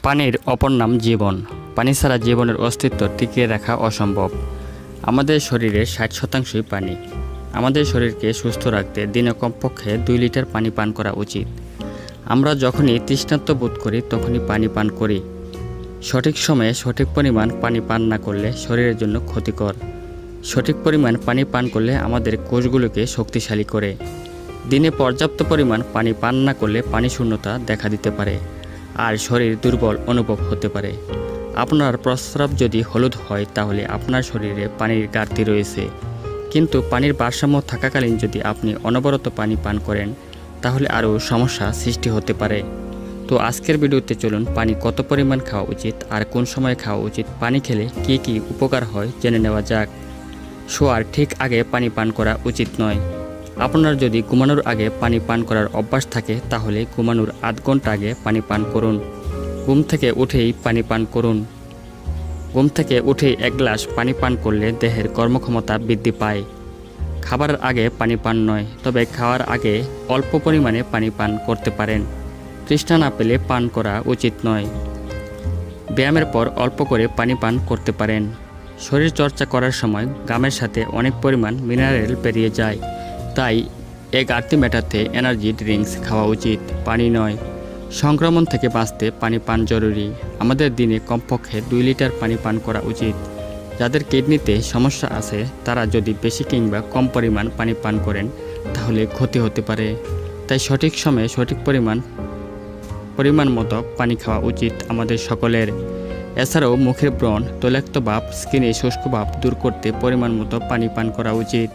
পানির অপর নাম জীবন। পানি ছাড়া জীবনের অস্তিত্ব টিকিয়ে রাখা অসম্ভব। আমাদের শরীরের 60% পানি। আমাদের শরীরকে সুস্থ রাখতে দিনে কমপক্ষে 2 লিটার পানি পান করা উচিত। আমরা যখনই তৃষ্ণার্ত বোধ করি তখনই পানি পান করি। সঠিক সময়ে সঠিক পরিমাণ পানি পান না করলে শরীরের জন্য ক্ষতিকর। সঠিক পরিমাণ পানি পান করলে আমাদের কোষগুলোকে শক্তিশালী করে। দিনে পর্যাপ্ত পরিমাণ পানি পান না করলে পানি শূন্যতা দেখা দিতে পারে আর শরীর দুর্বল অনুভব হতে পারে। আপনার প্রস্রাব যদি হলুদ হয় তাহলে আপনার শরীরে পানির ঘাটতি রয়েছে। কিন্তু পানির ভারসাম্য থাকাকালীন যদি আপনি অনবরত পানি পান করেন তাহলে আরও সমস্যা সৃষ্টি হতে পারে। তো আজকের ভিডিওতে চলুন পানি কত পরিমাণ খাওয়া উচিত আর কোন সময় খাওয়া উচিত, পানি খেলে কী কী উপকার হয় জেনে নেওয়া যাক। শোয়ার ঠিক আগে পানি পান করা উচিত নয়। আপনার যদি ঘুমানোর আগে পানি পান করার অভ্যাস থাকে তাহলে ঘুমানোর আধ ঘন্টা আগে পানি পান করুন। ঘুম থেকে উঠেই পানি পান করুন। ঘুম থেকে উঠেই 1 গ্লাস পানি পান করলে দেহের কর্মক্ষমতা বৃদ্ধি পায়। খাবারের আগে পানি পান নয়, তবে খাওয়ার আগে অল্প পরিমাণে পানি পান করতে পারেন। তৃষ্ণা না পেলে পান করা উচিত নয়। ব্যায়ামের পর অল্প করে পানি পান করতে পারেন। শরীর চর্চা করার সময় ঘামের সাথে অনেক পরিমাণ মিনারেল বেরিয়ে যায়, তাই এই ঘাটতি মেটাতে এনার্জি ড্রিঙ্কস খাওয়া উচিত, পানি নয়। সংক্রমণ থেকে বাঁচতে পানি পান জরুরি। আমাদের দিনে কমপক্ষে 2 লিটার পানি পান করা উচিত। যাদের কিডনিতে সমস্যা আছে তারা যদি বেশি কিংবা কম পরিমাণ পানি পান করেন তাহলে ক্ষতি হতে পারে। তাই সঠিক সময়ে সঠিক পরিমাণ মতো পানি খাওয়া উচিত আমাদের সকলের। এছাড়াও মুখের ব্রণ, তৈলাক্ত ভাব, স্কিনে শুষ্ক ভাব দূর করতে পরিমাণ মতো পানি পান করা উচিত।